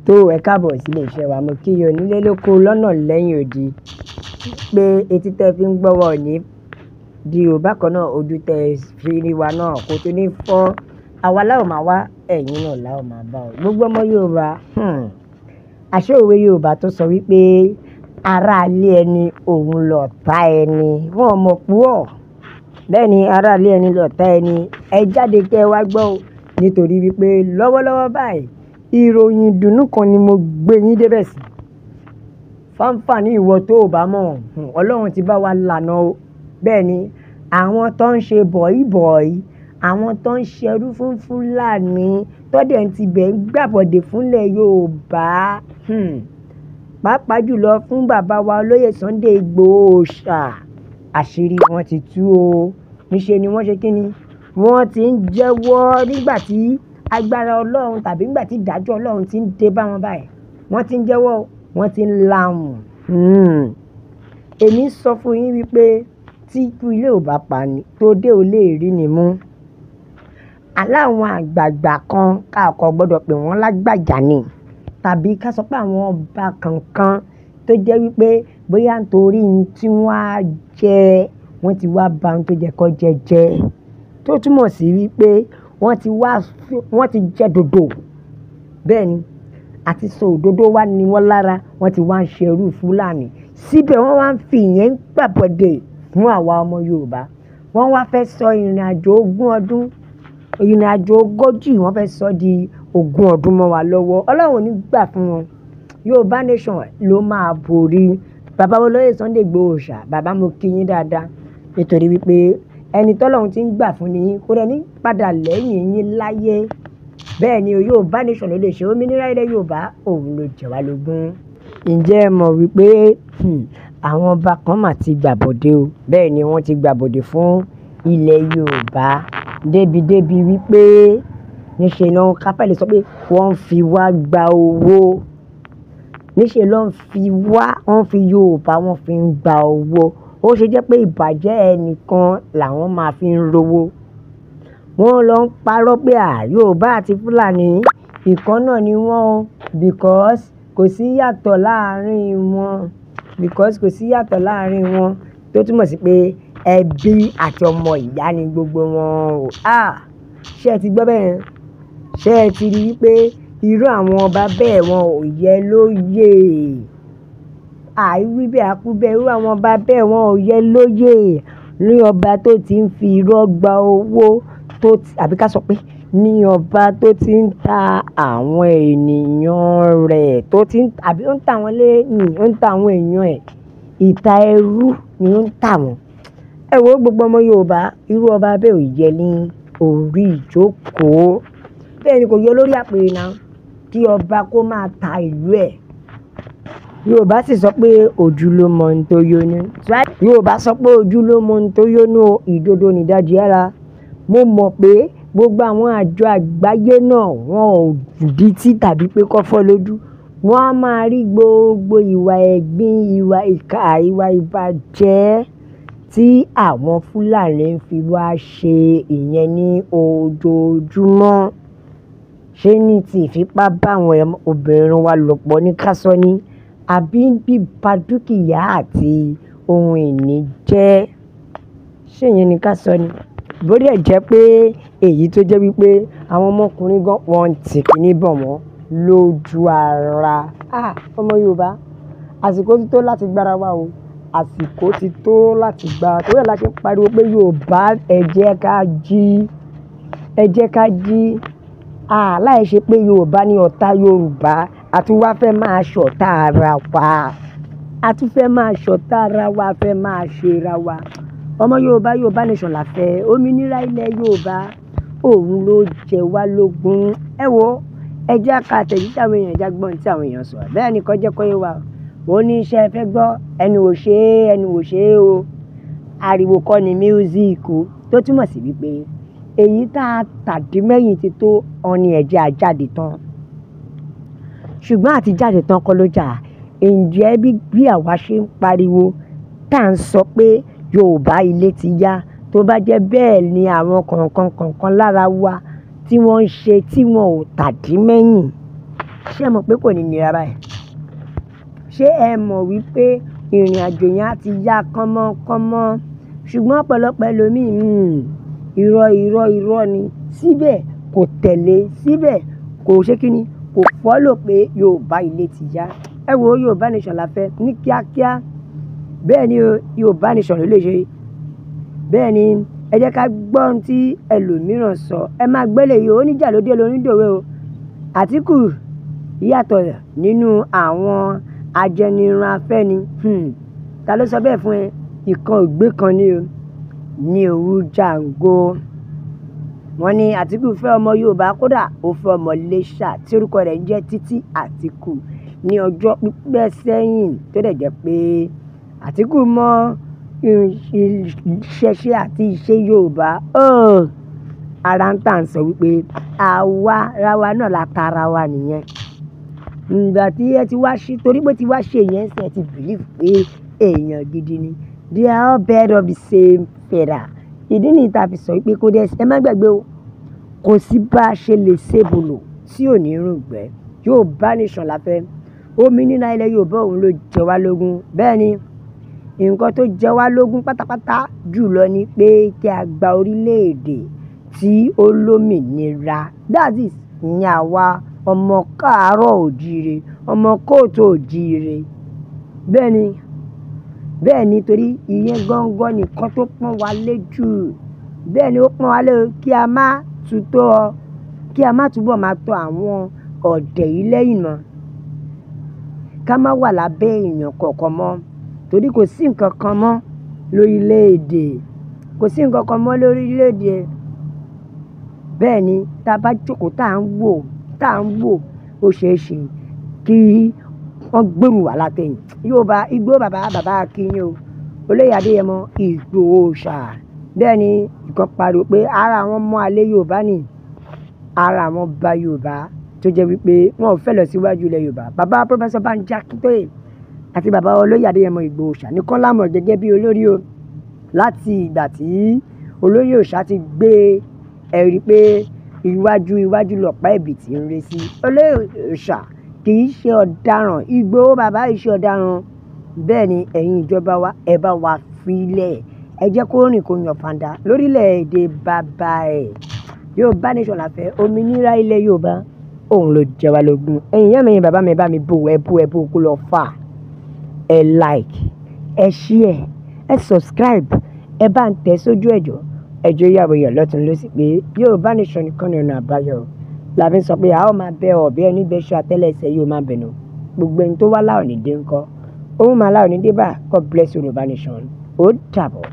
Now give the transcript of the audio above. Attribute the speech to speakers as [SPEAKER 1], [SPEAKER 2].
[SPEAKER 1] tó ẹ káàbọ̀ sí iléeṣẹ́ wa. Mo kí yín onílé lóko lọ́nà lẹ́yìn odi pé etí tẹ́ fi ń gbọ́ wa ò ní di ò, bákan náà ojú tẹ́ fi rí wa náà kò tún ní fọ́. Àwa la ó máa wá, ẹ̀yin náà la ó máa bá ọ. Gbogbo ọmọ Yorùbá, àṣé òwe Yorùbá tó sọ wípé ará ilé ẹni òun lọ̀tá ẹni, wọn mọ̀ púọ̀. Bẹ́ẹ̀ ni ará ilé ẹni lọ̀tá ẹni. Ẹ jáde kẹ́ ẹ wá gbọ́ o, nítorí wípé lọ́wọ́lọ́wọ́ báyìí ìròyìn ìdùnnú kan ni mo gbé yín débẹ̀ sí. Fáńfàní ìwọ tó ò bá mọ̀, Ọlọ́run ti bá wa lànà o. Bẹ́ẹ̀ ni àwọn tó ń ṣe bọ̀ìbọ̀ì, àwọn tó ń ṣerú fún Fúlàní tọ́dẹ̀ ti bẹ̀ ń gbàbọ̀dè fúnlẹ̀ Yorùbá, pàápàá jùlọ fún bàbá wa olóyè Sunday Igboho Òòṣà, àṣírí wọn ti tú o. Níṣe ni wọ́n ṣe kí ni wọ́n ti ń jẹ́wọ́ nígbà tí agbára Ọlọ́run tàbí nígbà tí ìdájọ́ Ọlọ́run ti ń dé bá wọn báyìí. Wọ́n ti ń jẹ́wọ́, wọ́n ti ń lahùn. Èmi sọ fún yín wípé tí ikú ilé ò bá pa ni tó dé ò lè rí ni mú. Aláwọn àgbààgbà kan káàkọ́ gbọ́dọ̀ pé wọ́n lágbàjà ni, tàbí ká sọ pé àwọn ọba kankan tó jẹ́ wípé bóyá nítorí tí wọ́n á jẹ wọ́n ti wá ba ohun tó jẹ́ kó jẹ, tó túmọ̀ sí wípé wọ́n ti jẹ dòdò. Bẹ́ẹ̀ ni àti sọ òdodo wá ní wọ́n lára, wọ́n ti wá ń ṣerú Fúlàní. Síbẹ̀ wọ́n wá ń fi ìyẹn gbàbọ̀dè fún àwa ọmọ Yorùbá. Wọ́n wá fẹ́ sọ ìrìn àjò 20 ọdún, ìrìn àjò 40 wọ́n fẹ́ sọ di 20 ọdún mọ́ wa lọ́wọ́. Ọlọ́run ò ní gbà fún wọn. Yorùbá nation ló máa borí. Bàbá olóyè Sunday Igboho Òòṣà, bàbá mo kí yín dáadáa, nítorí wípé ẹni tọ́lọ́run ti ń gbà fún ni yín kó rẹ̀ ní padà lẹ́yìn yín láyé. Bẹ́ẹ̀ ni Yorùbá nation ló lè ṣe òmìnira ilẹ̀ Yorùbá, òun ló jẹ wá lógún. Ǹjẹ́ ẹ mọ̀ wípé àwọn ọba kan mà ti gbàbọ̀dé o. Bẹ́ẹ̀ ni wọ́n ti gbàbọ̀dé fún ilẹ̀ Yorùbá débi wípé níṣe náà kápẹ́lì sọ pé wọ́n fi wá gba owó. Níṣe ló ń fi Yorùbá wọ́n fi ń gba owó. Ó ṣe jẹ́ pé ìbàjẹ́ ẹnìkan làwọn máa fi ń rówó. Wọ́n lọ ń parọ́ pé Yorùbá àti Fúlàní ìkan náà ni wọ́n, because kò sí yàtọ̀ láàrin wọn, tó túmọ̀ sí pé ẹbí àti ọmọ ìyá ni gbogbo wọn o. Ṣé ẹ ti gbọ́ bẹ́ẹ̀? Ṣé ẹ ti rí i pé irú àwọn ọba bẹ́ẹ̀ wọn ò yẹ lóyè? Àìwí bẹ́ẹ̀ àkú bẹ́ẹ̀, irú àwọn ọba bẹ́ẹ̀ wọn ò yẹ lóyè. Ní ọba tó ti ń fi irọ́ gba owó, àbí ká sọ pé ní ọba tó ti ń ta àwọn ènìyàn rẹ̀, àbí ó ń ta àwọn lẹ́yìn, ó ń ta àwọn èèyàn ẹ̀, ìta ẹrú ni ó ń tà wọ́n. Ẹ wo gbogbo ọmọ Yorùbá, irú ọba bẹ́ẹ̀ ò yẹ ní orí ìjókòó. Bẹ́ẹ̀ ni kò yẹ lórí àpèrè náà kí ọba kó máa ta ìlú ẹ̀. Yorùbá sì sọ pé ojú ló mọ ohun tó yónú. Yorùbá sọ pé ojú ló mọ ohun tó yónú, ìdodo nìdajì ara. Mo mọ̀ pé gbogbo àwọn àjọ àgbáyé náà wọn ò dìtí tàbí pé kọ́ fọ́ lójú. Wọ́n á máa rí gbogbo ìwà ẹ̀gbin, ìwà ìkà, ìwà ìbàjẹ́ tí àwọn Fúlàní ń fi wá ṣe ìyẹn ní ojoojúmọ́. Ṣé ní ti ìfipá bá àwọn obìnrin wa lò pọ̀ ní ká sọ ni, àbí bíba dúkìá àti ohun ìní jẹ́? Ṣé ìyẹn ni ká sọ ni? Bó dẹ̀ jẹ́ pé èyí tó jẹ́ wípé àwọn ọmọkùnrin gan wọ́n ti kíní bọ̀ wọ́n lójú ara. Ọmọ Yorùbá, àsìkò ti tó láti gbára wa o. Àsìkò ti tó láti gbára. Torí ẹ̀ la ṣe ń pariwo pé Yorùbá ẹ jẹ́ ká jí, ẹ jẹ́ ká jí. Láì ṣe pé Yorùbá ní ọ̀tá Yorùbá, a tún wá fẹ́ máa ṣọ̀tá ara wa. A tún fẹ́ máa ṣọ̀tá ara wa, fẹ́ máa ṣe ra wa. Ọmọ Yorùbá, Yorùbá nation la fẹ́. Òmìnira ilẹ̀ Yorùbá, òun ló jẹ wá lógún. Ẹ wo, ẹ jẹ́ ká tẹ̀lé tí àwọn èèyàn jágbọ́n tí àwọn èèyàn sọ. Bẹ́ẹ̀ ni kọ́ jẹ́ kó yé wa. Ó ní iṣẹ́ fẹ́ gbọ́, ẹnu ò ṣe é o. Ariwo kọ́ ni music o. Tó túmọ̀ sí wípé èyí tá a tàdí mẹ́yìn ti tó ọ̀ni ẹ̀jẹ̀ àjáde tán. Ṣùgbọ́n àti jáde tán kọ́ ló jà. Ǹjẹ́ bí àwa ṣe ń pariwo tá à ń sọ pé Yorùbá ilé ti yá, tó bá jẹ́ bẹ́ẹ̀ ni àwọn kọ̀ọ̀kan lára wa tí wọ́n ń ṣe tí wọn ò tàdí mẹ́yìn, ṣé ẹ mọ̀ pé kò ní nira báyìí? Ṣé ẹ mọ̀ wípé ìrìn àjò yẹn á ti yá kánmọ́kánmọ́? Ṣùgbọ́n ọ̀pọ̀lọpọ̀ ẹlòmíì irọ́ ni, síbẹ̀ kò tẹ̀lé, síbẹ̀ kò ṣe kíni, kò follow pé Yorùbá ilé ti yá. Ẹ wo Yorùbá nation la fẹ́ ní kíákíá. Bẹ́ẹ̀ ni o, Yorùbá nation ló lè ṣe. Bẹ́ẹ̀ ni ẹ jẹ́ ká gbọ́ ohun tí ẹlòmíràn sọ. Ẹ máa gbélé yìí, oníjà ló dé lónídòwe o. Àtíkù yàtọ̀ nínú àwọn ajẹnirun afẹ́ni. Ta ló sọ bẹ́ẹ̀ fún ẹ? Ìkan ògbé kan ni o, ní òwú jàǹgó. Wọ́n ní Àtíkù fẹ́ ọmọ Yorùbá, kódà ó fẹ́ ọmọ Iléṣà tí orúkọ rẹ̀ ń jẹ́ Títí Àtíkù ní ọjọ́ pípẹ́ sẹ́yìn, tó dẹ̀ jẹ́ pé Àtíkù mọ ìṣẹ̀ṣe àti ìṣe Yorùbá. Ara ń tà ń sọ wípé àwa rawa náà la tara wa nìyẹn. Ìgbà tí ẹ ti wá ṣe, torí pé ti wá ṣe yẹn ṣe ti believe pé èèyàn gidi ni. They are all birds of the same feather. Ìdí nìyí tá a fi sọ wípé kó dẹ̀ ẹ má gbàgbé o, kò sí bá a ṣe lè ṣébùlò tí ò ní rùngbẹ́. Yorùbá nation la fẹ́. Òmìnira ilẹ̀ Yorùbá òun ló jẹ wá lógún. Bẹ́ẹ̀ ni nǹkan tó jẹ wá lógún pátápátá jùlọ ni pé kí a gba orílẹ̀-èdè tí ó lómìnira. That is ní àwa ọmọ káàárọ̀ òjíire, ọmọ kóòtù òjíire. Bẹ́ẹ̀ ni torí ìyẹn gangan nìkan tó pọ́n wa lé jù. Bẹ́ẹ̀ ni ó pọ́n wa lé kí a má túbọ̀ máa tọ àwọn ọ̀dẹ̀ yìí lẹ́yìn mọ́. Ká má wà lábẹ́ èèyàn kọ̀ọ̀kan mọ́, torí kò sí nǹkan kan mọ́ lórílẹ̀-èdè. Kò sí nǹkan kan mọ́ lórílẹ̀-èdè. Bẹ́ẹ̀ ni tá a bá jókòó tá à ń wò, ó ṣeé ṣe kí wọ́n gbèrú wá látẹ̀yìn. Yorùbá Igbó bàbá akínyìn o, Olóyè Adéyẹmọ Ìgbòho Òòṣà. Bẹ́ẹ̀ ni ìkan pariwo pé ara àwọn ọmọ àlè Yorùbá ni, ara àwọn ọba Yorùbá tó jẹ́ wípé wọn ò fẹ́ lọ síwájú ilẹ̀ Yorùbá. Bàbá Professor Banji Akintoye àti bàbá Olóyè Adéyẹmọ Ìgbòho Òòṣà nìkan la mọ̀ gẹ́gẹ́ bí olórí o. Láti ìgbà tí Olóyè Òòṣà ti gbé ẹ̀rí pé iwájú lọ̀pá ẹ̀bì tí ń ré sí. Olóyè Òòṣà kì í ṣe ọ̀daràn. Ìgbòho bàbá yìí ṣe ọ̀daràn. Bẹ́ẹ̀ ni ẹ̀yin ìjọba wa, ẹ bá wa filẹ̀. Ẹ jẹ́ kó rìn kó yan fanda lórílẹ̀-èdè bàbá ẹ̀. Yorùbá nation la fẹ́. Òmìnira ilẹ̀ Yorùbá òun ló jẹ wá lógún. Ẹ̀yin ìyá mi, bàbá mi, bá mi bò ẹ bò kó lọ fà. Ẹ like, ẹ share, ẹ subscribe, ẹ bá ń tẹ̀ sójú ẹjọ́ ìyàwó yẹ̀ lọ́tún ló sì pé Yorùbá nation nìkan ni ọ̀nà àbáyọ. La fi sọ pé a ó máa bẹ ọ̀bẹ ẹni bẹ́ ṣọ àtẹ́lẹsẹ̀ yóò máa bẹ̀nù. Gbogbo ẹni tó wá láòní dé ńkọ́, òun máa láòní dé bá. God bless Yorùbá nation. Ó dàbọ̀.